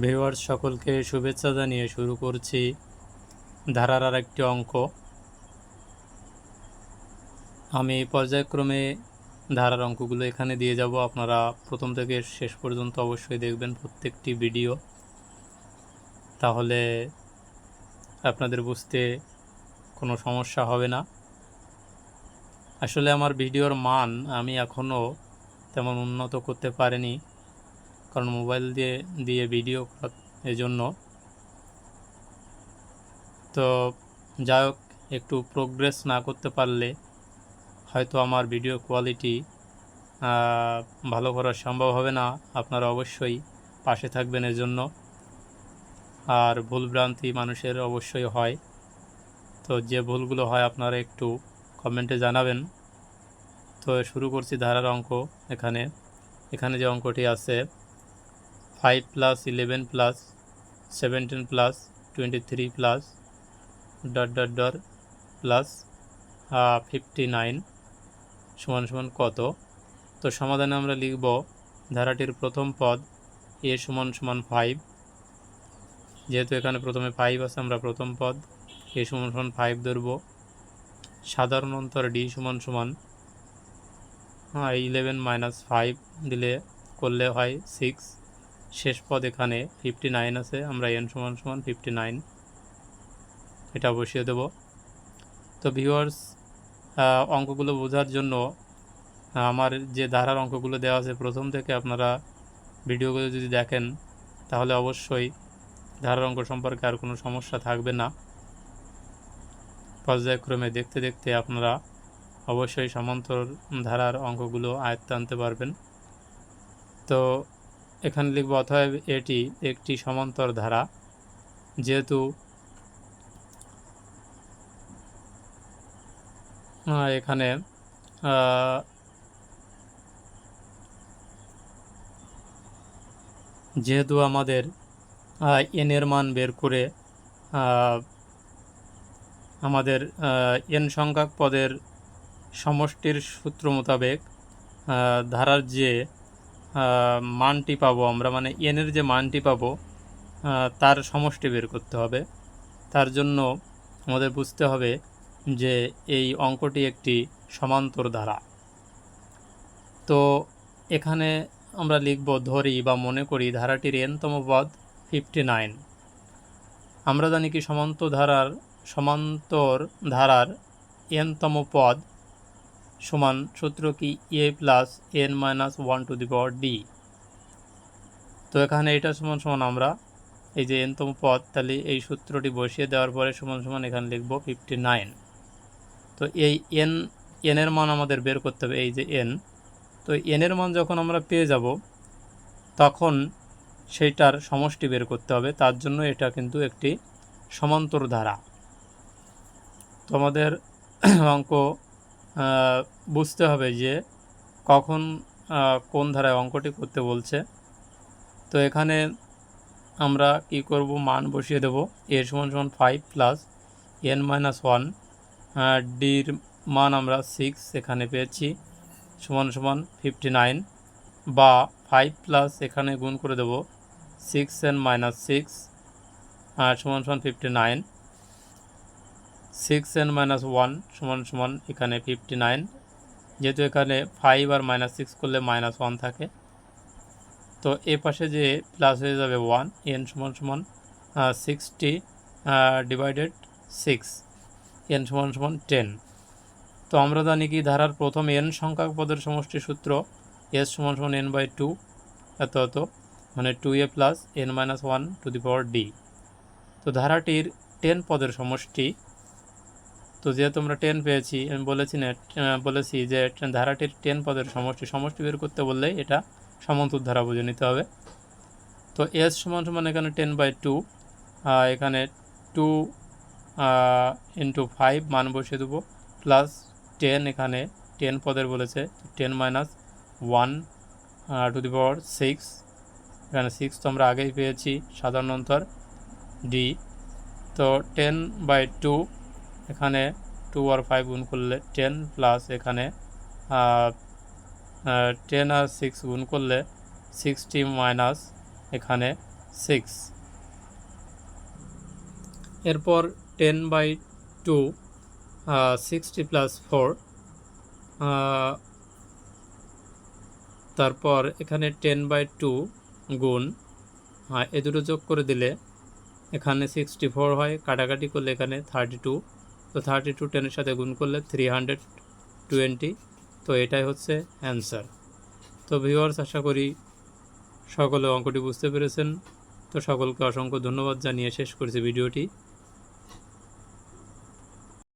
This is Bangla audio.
ভিউয়ার্স সকলকে শুভেচ্ছা জানিয়ে শুরু করছি ধারার আরেকটি অঙ্ক। আমি পর্যায়ক্রমে ধারার অঙ্কগুলো এখানে দিয়ে যাব। আপনারা প্রথম থেকে শেষ পর্যন্ত অবশ্যই দেখবেন প্রত্যেকটি ভিডিও, তাহলে আপনাদের বুঝতে কোনো সমস্যা হবে না। আসলে আমার ভিডিওর মান আমি এখনও তেমন উন্নত করতে পারিনি, কারণ মোবাইল দিয়ে ভিডিও এজন্য। তো যাই হোক, একটু প্রোগ্রেস না করতে পারলে হয়তো আমার ভিডিও কোয়ালিটি ভালো করা সম্ভব হবে না। আপনারা অবশ্যই পাশে থাকবেন এজন্য। আর ভুলভ্রান্তি মানুষের অবশ্যই হয়, তো যে ভুলগুলো হয় আপনারা একটু কমেন্টে জানাবেন। তো শুরু করছি ধারার অঙ্ক। এখানে যে অঙ্কটি আছে 5 + 11 + 17 + 23 + ... প্লাস 59 সমান কত। তো সমাধানে আমরা লিখব ধারাটির প্রথম পদ a সমান 5। যেহেতু এখানে প্রথমে 5 আছে, আমরা প্রথম পদ a সমান 5 ধরব। সাধারণ অন্তর d সমান 11 - 5 দিলে করলে হয় 6। শেষ পদ এখানে 59 আছে, আমরা n সমান 59 এটা বসিয়ে দেব। তো ভিউয়ার্স, অঙ্কগুলো বোঝার জন্য আমার যে ধারার অঙ্কগুলো দেওয়া আছে প্রথম থেকে আপনারা ভিডিওগুলো যদি দেখেন, তাহলে অবশ্যই ধারার অঙ্ক সম্পর্কে আর কোনো সমস্যা থাকবে না। পর্যায়ক্রমে দেখতে দেখতে আপনারা অবশ্যই সমান্তর ধারার অঙ্কগুলো আয়ত্তে আনতে পারবেন। তো এখানে লিখব অতএব এটি একটি সমান্তর ধারা। যেহেতু এখানে যেহেতু আমাদের এন এর মান বের করে আমাদের এন সংখ্যক পদের সমষ্টির সূত্র মোতাবেক ধারার যে মানটি পাবো আমরা, মানে এনের যে মানটি পাবো তার সমষ্টি বের করতে হবে। তার জন্য আমাদের বুঝতে হবে যে এই অঙ্কটি একটি সমান্তর ধারা। তো এখানে আমরা লিখব, ধরি বা মনে করি ধারাটির এনতম পদ 59। আমরা জানি কি সমান্তর ধারার এনতম পদ সমান সূত্র কি a + n - 1 d। তো এখানে এটা সমান আমরা এই যে এনতম পদ, তাহলে এই সূত্রটি বসিয়ে দেওয়ার পরে সমান এখানে লিখব 59। তো এই এর মান আমাদের বের করতে হবে, এই যে n। তো এর মান যখন আমরা পেয়ে যাব তখন সেইটার সমষ্টি বের করতে হবে। তার জন্য এটা কিন্তু একটি সমান্তর ধারা। তো আমাদের অঙ্ক বুঝতে হবে যে কখন কোন ধারায় অঙ্কটি করতে বলছে। তো এখানে আমরা কি করব, মান বসিয়ে দেব। a সমান 5 + n - 1, ডির মান আমরা 6 এখানে পেয়েছি, সমান 59, বা 5 প্লাস এখানে গুণ করে দেব 6n - 6 সমান 59, 6n - 1 সমান এখানে 59। যেহেতু এখানে 5 আর -6 করলে -1 থাকে, তো এ পাশে যে প্লাস হয়ে যাবে 1। n সমান 60 / 6, n সমান 10। তো আমরা জানি কি ধারার প্রথম n সংখ্যক পদের সমষ্টি সূত্র s সমান n/2 এত, মানে 2a + n - 1 d। তো ধারাটির 10 পদের সমষ্টি, তো যেহেতু আমরা 10 পেয়েছি, আমি বলেছি যে ধারাটির 10 পদের সমষ্টি বের করতে বললে এটা সমান্তর ধারা বুঝে নিতে হবে। তো s সমান এখানে 10/2, এখানে 2 × 5 মান বসিয়ে দেবো, প্লাস 10, এখানে 10 পদের বলেছে, 10 - 1 / 6, এখানে 6 তো আমরা আগেই পেয়েছি, সাধারণ অন্তর d। তো 10/2, এখানে 2 আর 5 গুণ করলে 10, প্লাস এখানে 10 আর 6 গুণ করলে 60, মাইনাস এখানে 6। এরপর 10/2 60 + 4, তারপর এখানে 10/2 গুণ এ দুটো যোগ করে দিলে এখানে 64 হয়, কাটাকাটি করলে এখানে 32, তো 32 10-এর সাথে গুণ করলে 320, তো এটাই হচ্ছে অ্যান্সার। তো ভিউয়ার্স, আশা করি সকলে অঙ্কটি বুঝতে পেরেছেন। তো সকলকে অসংখ্য ধন্যবাদ জানিয়ে শেষ করছি ভিডিওটি।